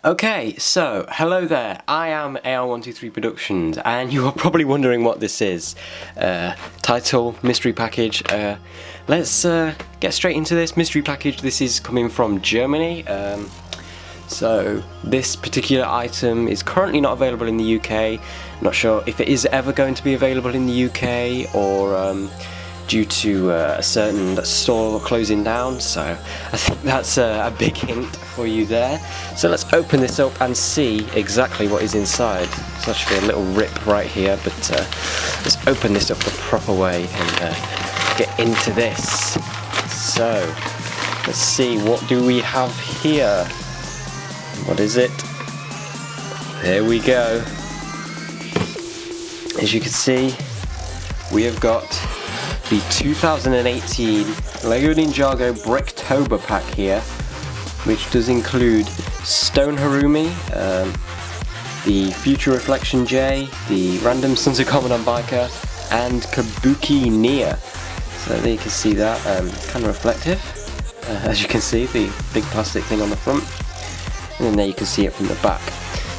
Okay, so hello there, I am AR123 Productions and you are probably wondering what this is. Title, mystery package. Let's get straight into this mystery package. This is coming from Germany. So this particular item is currently not available in the UK. Not sure if it is ever going to be available in the UK or due to a certain store closing down, so I think that's a big hint for you there. So let's open this up and see exactly what is inside. There's actually a little rip right here, but let's open this up the proper way and get into this. So let's see, what do we have here? What is it? There we go. As you can see, we have got the 2018 LEGO Ninjago Bricktober pack here, which does include Stone Harumi, the Future Reflection J, the Random SoG Biker, and Kabuki Nia. So there you can see that, kind of reflective, as you can see, the big plastic thing on the front, and then there you can see it from the back.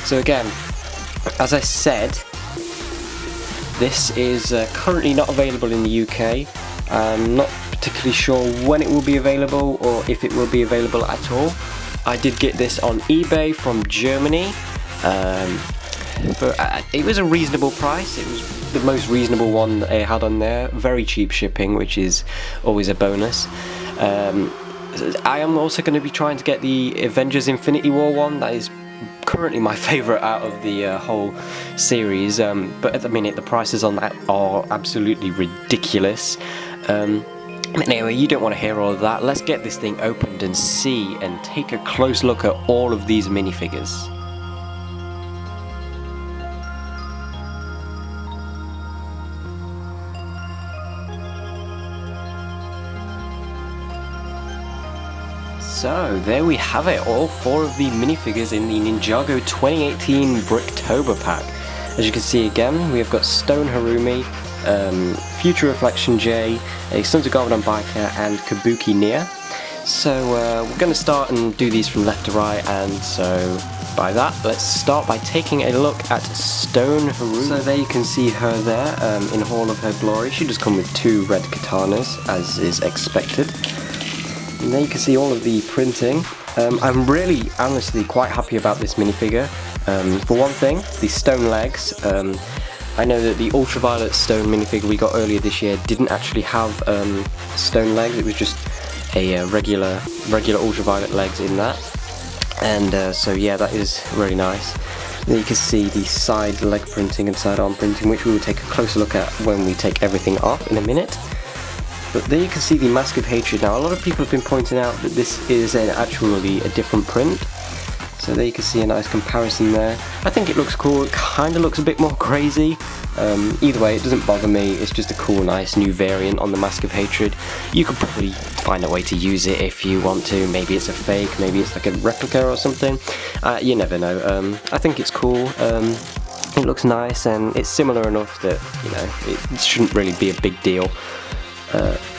So again, as I said, this is currently not available in the UK. I'm not particularly sure when it will be available or if it will be available at all. I did get this on eBay from Germany. It was a reasonable price. It was the most reasonable one that I had on there. Very cheap shipping, which is always a bonus. I am also going to be trying to get the Avengers Infinity War one. That is currently my favourite out of the whole series, but at the minute the prices on that are absolutely ridiculous. Anyway, you don't want to hear all of that. Let's get this thing opened and see and take a close look at all of these minifigures. So there we have it, all four of the minifigures in the Ninjago 2018 Bricktober pack. As you can see again, we have got Stone Harumi, Future Reflection J, a SoG Biker, and Kabuki Nia. So we're going to start and do these from left to right, and so by that, let's start by taking a look at Stone Harumi. So there you can see her there, in all of her glory. She does come with two red katanas, as is expected. And there you can see all of the printing. I'm really, honestly, quite happy about this minifigure. For one thing, the stone legs. I know that the ultraviolet stone minifigure we got earlier this year didn't actually have stone legs. It was just a regular ultraviolet legs in that. And so yeah, that is really nice. Then you can see the side leg printing and side arm printing, which we will take a closer look at when we take everything off in a minute. But there you can see the Mask of Hatred. Now a lot of people have been pointing out that this is actually a different print. So there you can see a nice comparison there. I think it looks cool. It kind of looks a bit more crazy. Either way, it doesn't bother me. It's just a cool, nice new variant on the Mask of Hatred. You could probably find a way to use it if you want to. Maybe it's a fake, maybe it's like a replica or something. You never know. I think it's cool. It looks nice and it's similar enough that, you know, it shouldn't really be a big deal.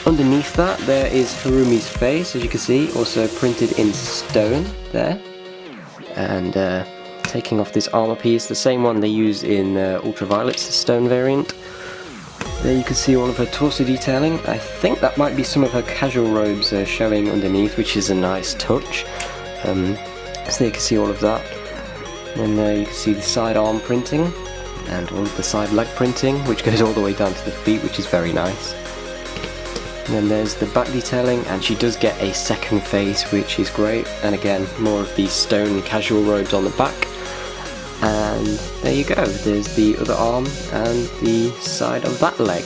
Underneath that there is Harumi's face, as you can see, also printed in stone there. And taking off this armor piece, the same one they use in Ultraviolet's stone variant. There you can see all of her torso detailing. I think that might be some of her casual robes showing underneath, which is a nice touch. So you can see all of that. And there you can see the side arm printing and all of the side leg printing, which goes all the way down to the feet, which is very nice. And then there's the back detailing, and she does get a second face, which is great. And again, more of the stone casual robes on the back. And there you go, there's the other arm and the side of that leg.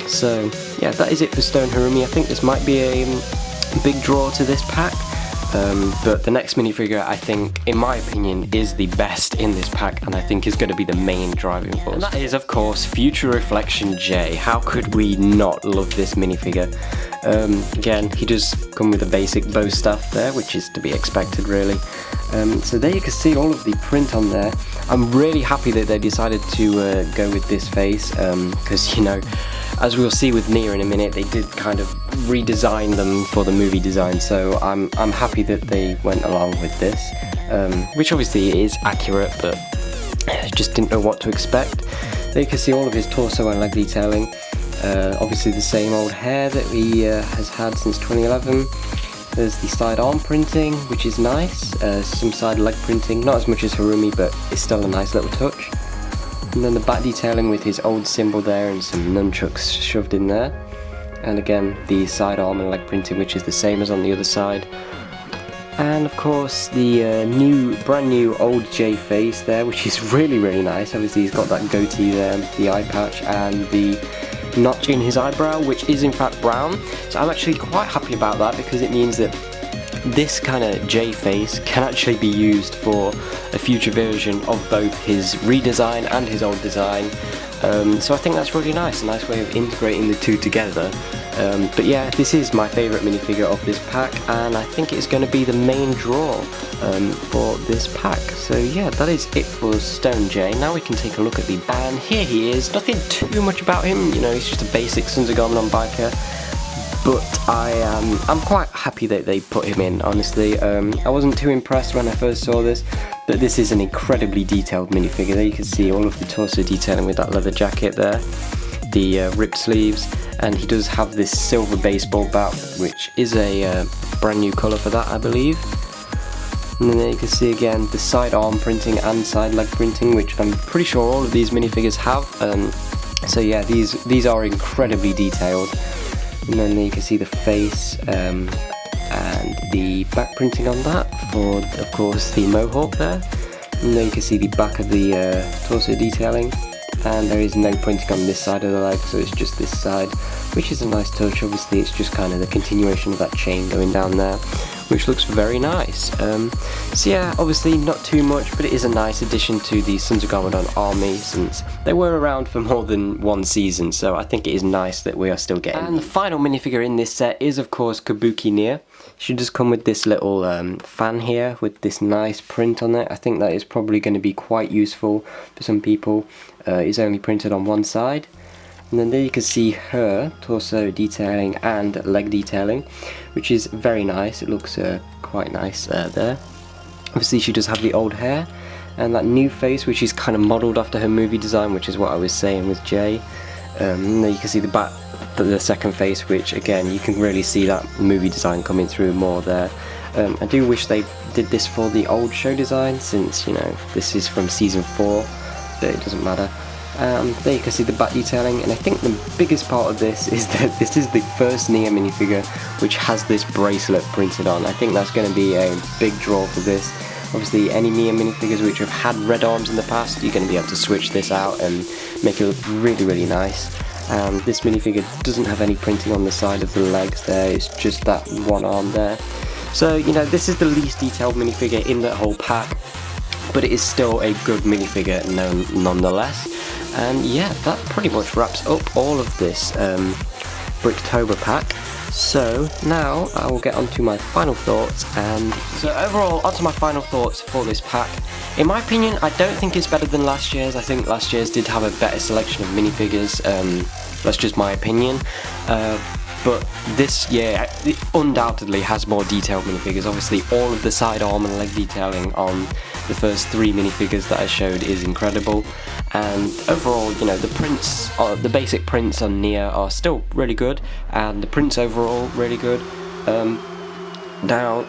So yeah, that is it for Stone Harumi. I think this might be a big draw to this pack. But the next minifigure, I think, in my opinion, is the best in this pack, and I think is going to be the main driving force. And that is, of course, Future Reflection J. How could we not love this minifigure? Again, he does come with a basic bow staff there, which is to be expected, really. So there you can see all of the print on there. I'm really happy that they decided to go with this face, because, you know, as we'll see with Nia in a minute, they did kind of redesign them for the movie design, so I'm happy that they went along with this, which obviously is accurate, but I just didn't know what to expect. There you can see all of his torso and leg detailing. Obviously the same old hair that he has had since 2011. There's the side arm printing, which is nice. Some side leg printing, not as much as Harumi, but it's still a nice little touch. And then the back detailing with his old symbol there and some nunchucks shoved in there. And again, the side arm and leg printing, which is the same as on the other side. And of course the brand new old J face there, which is really nice. Obviously he's got that goatee there, the eye patch, and the notch in his eyebrow, which is in fact brown. So I'm actually quite happy about that, because it means that this kind of J face can actually be used for a future version of both his redesign and his old design. So I think that's really nice, a nice way of integrating the two together. But yeah, this is my favourite minifigure of this pack, and I think it's going to be the main draw for this pack. So yeah, that is it for Stone J. Now we can take a look at the band. Here he is. Nothing too much about him, you know, he's just a basic SoG Biker. But I'm quite happy that they put him in, honestly. I wasn't too impressed when I first saw this, but this is an incredibly detailed minifigure. There you can see all of the torso detailing with that leather jacket there, the ripped sleeves, and he does have this silver baseball bat, which is a brand new colour for that, I believe. And then there you can see again the side arm printing and side leg printing, which I'm pretty sure all of these minifigures have. So yeah, these are incredibly detailed. And then there you can see the face and the back printing on that for, of course, the mohawk there. And then you can see the back of the torso detailing, and there is no printing on this side of the leg, so it's just this side, which is a nice touch. Obviously it's just kind of the continuation of that chain going down there, which looks very nice. So yeah, obviously not too much, but it is a nice addition to the Sons of Garmadon army, since they were around for more than one season, so I think it is nice that we are still getting. And the final minifigure in this set is of course Kabuki Nia. She does come with this little fan here with this nice print on it. I think that is probably going to be quite useful for some people. It's only printed on one side. And then there you can see her torso detailing and leg detailing, which is very nice. It looks quite nice there. Obviously she does have the old hair and that new face, which is kind of modelled after her movie design, which is what I was saying with Jay. And then you can see the second face, which again you can really see that movie design coming through more there. I do wish they did this for the old show design, since, you know, this is from season 4, but it doesn't matter. There you can see the back detailing, and I think the biggest part of this is that this is the first Nia minifigure which has this bracelet printed on. I think that's going to be a big draw for this. Obviously any Nia minifigures which have had red arms in the past, you're going to be able to switch this out and make it look really nice. This minifigure doesn't have any printing on the side of the legs there, it's just that one arm there. So, you know, this is the least detailed minifigure in the whole pack, but it is still a good minifigure nonetheless. And yeah, that pretty much wraps up all of this Bricktober pack. So now I will get on to my final thoughts. And so overall, onto my final thoughts for this pack. In my opinion, I don't think it's better than last year's. I think last year's did have a better selection of minifigures. That's just my opinion. But this year it undoubtedly has more detailed minifigures. Obviously all of the side arm and leg detailing on the first 3 minifigures that I showed is incredible, and overall, you know, the prints, the basic prints on Nia are still really good, and the prints overall really good. Now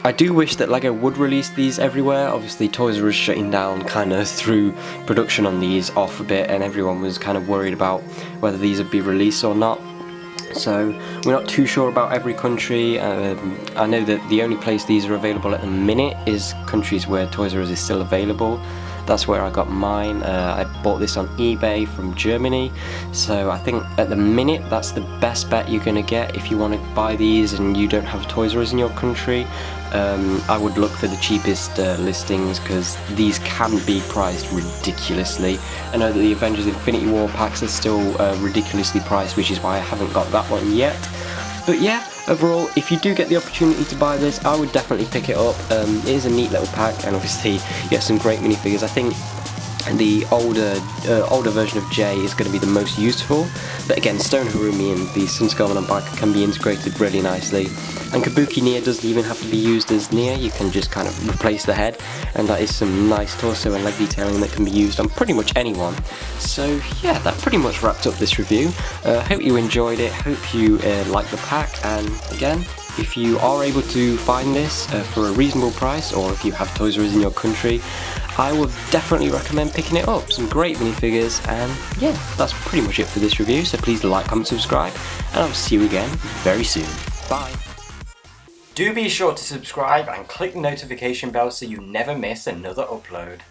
I do wish that LEGO would release these everywhere. Obviously Toys R Us shutting down kind of threw production on these off a bit, and everyone was kind of worried about whether these would be released or not. So we're not too sure about every country. I know that the only place these are available at the minute is countries where Toys R Us is still available. That's where I got mine. I bought this on eBay from Germany, so I think at the minute that's the best bet you're going to get if you want to buy these and you don't have Toys R Us in your country. I would look for the cheapest listings, because these can be priced ridiculously. I know that the Avengers Infinity War packs are still ridiculously priced, which is why I haven't got that one yet. But yeah, overall, if you do get the opportunity to buy this, I would definitely pick it up. It is a neat little pack, and obviously you get some great minifigures. I think The older version of J is going to be the most useful, but again, Stone Harumi and the SoG Biker can be integrated really nicely. And Kabuki Nia doesn't even have to be used as Nia, you can just kind of replace the head, and that is some nice torso and leg detailing that can be used on pretty much anyone. So yeah, that pretty much wrapped up this review. Hope you enjoyed it, hope you liked the pack, and again, if you are able to find this for a reasonable price, or if you have Toys R Us in your country, I would definitely recommend picking it up. Some great minifigures, and yeah, that's pretty much it for this review, so please like, comment, subscribe, and I'll see you again very soon. Bye! Do be sure to subscribe and click the notification bell so you never miss another upload.